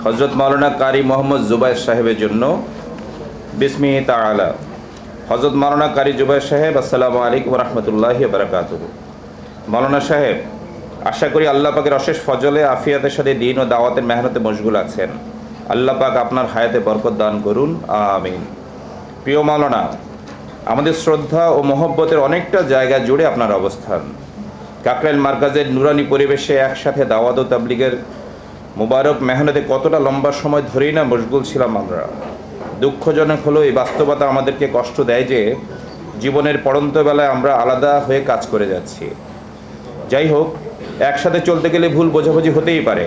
হজরত মাওলানা কারি মোহাম্মদ জুবায়ের সাহেবের জন্য বিসমিহি তাআলা। হজরত মাওলানা কারি জুবায়ের সাহেব, আসসালামু আলাইকুম রহমতুল্লাহি বারাকাতুহু। মাওলানা সাহেব, আশা করি আল্লাহ পাকের অশেষ ফজলে আফিয়াতের সাথে দিন ও দাওয়াতের মেহনতে মশগুল আছেন। আল্লাহ পাক আপনার হায়াতে বরকত দান করুন, আমিন। প্রিয় মাওলানা, আমাদের শ্রদ্ধা ও মহব্বতের অনেকটা জায়গা জুড়ে আপনার অবস্থান। কাকরাইল মার্কাজের নুরানি পরিবেশে একসাথে দাওয়াত ও তাবলীগের মুবারক মেহনতে কতটা লম্বা সময় ধরেই না মশগুল ছিলাম আমরা। দুঃখজনক হলো এই বাস্তবতা আমাদেরকে কষ্ট দেয় যে জীবনের পড়ন্ত বেলায় আমরা আলাদা হয়ে কাজ করে যাচ্ছি। যাই হোক, একসাথে চলতে গেলে ভুল বোঝাবুঝি হতেই পারে।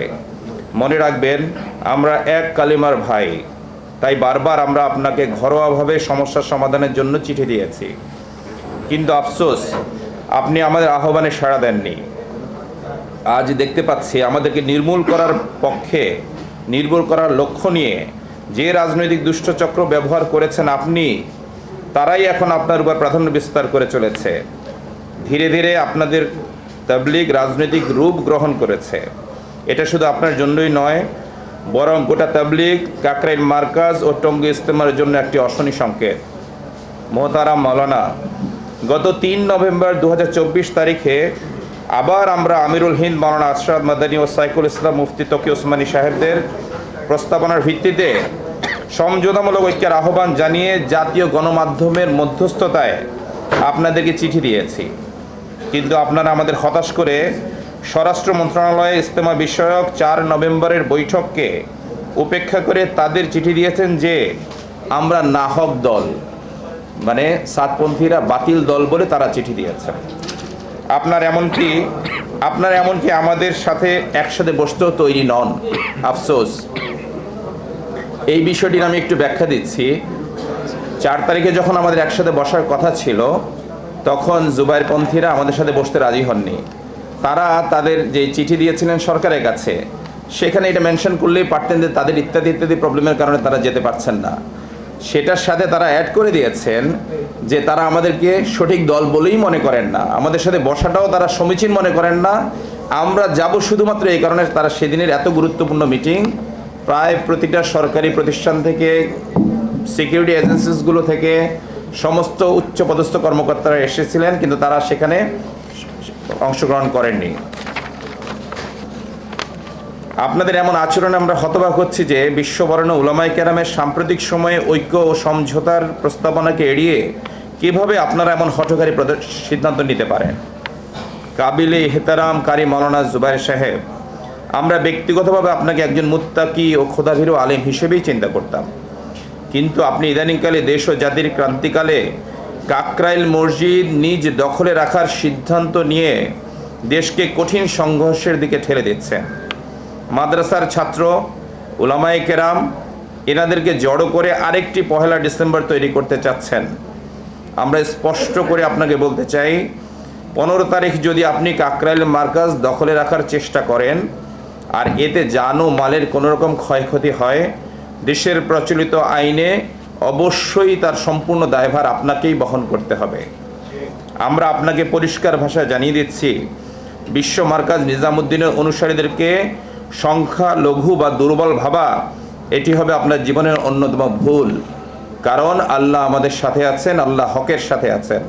মনে রাখবেন, আমরা এক কালিমার ভাই, তাই বারবার আমরা আপনাকে ঘরোয়াভাবে সমস্যার সমাধানের জন্য চিঠি দিয়েছি, কিন্তু আফসোস আপনি আমাদের আহ্বানে সাড়া দেননি। আজ দেখতে পাচ্ছি আমাদেরকে নির্মূল করার পক্ষে, নির্মূল করার লক্ষ্য নিয়ে যে রাজনৈতিক দুষ্টচক্র ব্যবহার করেছেন আপনি, তারাই এখন আপনার উপর প্রাধান্য বিস্তার করে চলেছে। ধীরে ধীরে আপনাদের তাবলীগ রাজনৈতিক রূপ গ্রহণ করেছে। এটা শুধু আপনার জন্যই নয়, বরং গোটা তাবলীগ, কাকরাইল মার্কাজ ও টঙ্গী ইজতেমার জন্য একটি অশনি সংকেত। মোহতারাম মাওলানা, গত 3 নভেম্বর 2024 তারিখে আবার আমরা আমিরুল হিন্দ মাওলানা আশরাফ মাদানী ও সাইকুল ইসলাম মুফতি তকি ওসমানী সাহেবদের প্রস্তাবনার ভিত্তিতে সমঝোতামূলক ঐক্যের আহ্বান জানিয়ে জাতীয় গণমাধ্যমের মধ্যস্থতায় আপনাদেরকে চিঠি দিয়েছি, কিন্তু আপনারা আমাদের হতাশ করে স্বরাষ্ট্র মন্ত্রণালয়ে ইজতেমা বিষয়ক 4 নভেম্বরের বৈঠককে উপেক্ষা করে তাদের চিঠি দিয়েছেন যে আমরা নাহক দল, মানে সাতপন্থীরা বাতিল দল বলে তারা চিঠি দিয়েছেন। আপনারা এমনকি আমাদের সাথে একসাথে বসতেও তৈরি নন। আফসোস, এই বিষয়টির আমি একটু ব্যাখ্যা দিচ্ছি। 4 তারিখে যখন আমাদের একসাথে বসার কথা ছিল, তখন জুবায়েরপন্থীরা আমাদের সাথে বসতে রাজি হননি। তারা তাদের যে চিঠি দিয়েছিলেন সরকারের কাছে, সেখানে এটা মেনশন করলেই পারতেন যে তাদের ইত্যাদি ইত্যাদি প্রবলেমের কারণে তারা যেতে পারছেন না। সেটার সাথে তারা অ্যাড করে দিয়েছেন যে তারা আমাদেরকে সঠিক দল বলেই মনে করেন না, আমাদের সাথে বসাটাও তারা সমীচীন মনে করেন না। আমরা যাব শুধুমাত্র এই কারণে তারা সেদিনের এত গুরুত্বপূর্ণ মিটিং, প্রায় প্রতিটা সরকারি প্রতিষ্ঠান থেকে, সিকিউরিটি এজেন্সিসগুলো থেকে সমস্ত উচ্চপদস্থ কর্মকর্তারা এসেছিলেন, কিন্তু তারা সেখানে অংশগ্রহণ করেননি। আপনাদের এমন আচরণে আমরা হতবাক হচ্ছি যে বিশ্ববরেণ্য উলামায়ে কেরামের সাম্প্রতিক সময়ে ঐক্য ও সমঝোতার প্রস্তাবনাকে এড়িয়ে কিভাবে আপনারা এমন হঠকারী সিদ্ধান্ত নিতে পারেন। কাবিলে ইহতারাম কারি মাওলানা জুবায়ের সাহেব, আমরা ব্যক্তিগতভাবে আপনাকে একজন মুত্তাকি ও খোদাভীরু আলেম হিসেবেই চিন্তা করতাম, কিন্তু আপনি ইদানিংকালে দেশ ও জাতির ক্রান্তিকালে কাকরাইল মসজিদ নিজ দখলে রাখার সিদ্ধান্ত নিয়ে দেশকে কঠিন সংঘর্ষের দিকে ঠেলে দিচ্ছেন। মাদ্রাসার ছাত্র, উলামায়ে কেরাম, এনাদেরকে জড়ো করে আরেকটি 1 ডিসেম্বর তৈরি করতে চাচ্ছেন। আমরা স্পষ্ট করে আপনাকে বলতে চাই, 15 তারিখ যদি আপনি কাকরাইল মার্কাজ দখলে রাখার চেষ্টা করেন আর এতে জান ও মালের কোনো রকম ক্ষয়ক্ষতি হয়, দেশের প্রচলিত আইনে অবশ্যই তার সম্পূর্ণ দায়ভার আপনাকেই বহন করতে হবে। আমরা আপনাকে পরিষ্কার ভাষায় জানিয়ে দিচ্ছি, বিশ্ব মার্কাজ নিজামুদ্দিনের অনুসারীদেরকে সংখ্যা লঘু বা দুর্বল ভাবা এটি হবে আপনার জীবনের অন্যতম ভুল। কারণ আল্লাহ আমাদের সাথে আছেন, আল্লাহ হকের সাথে আছেন।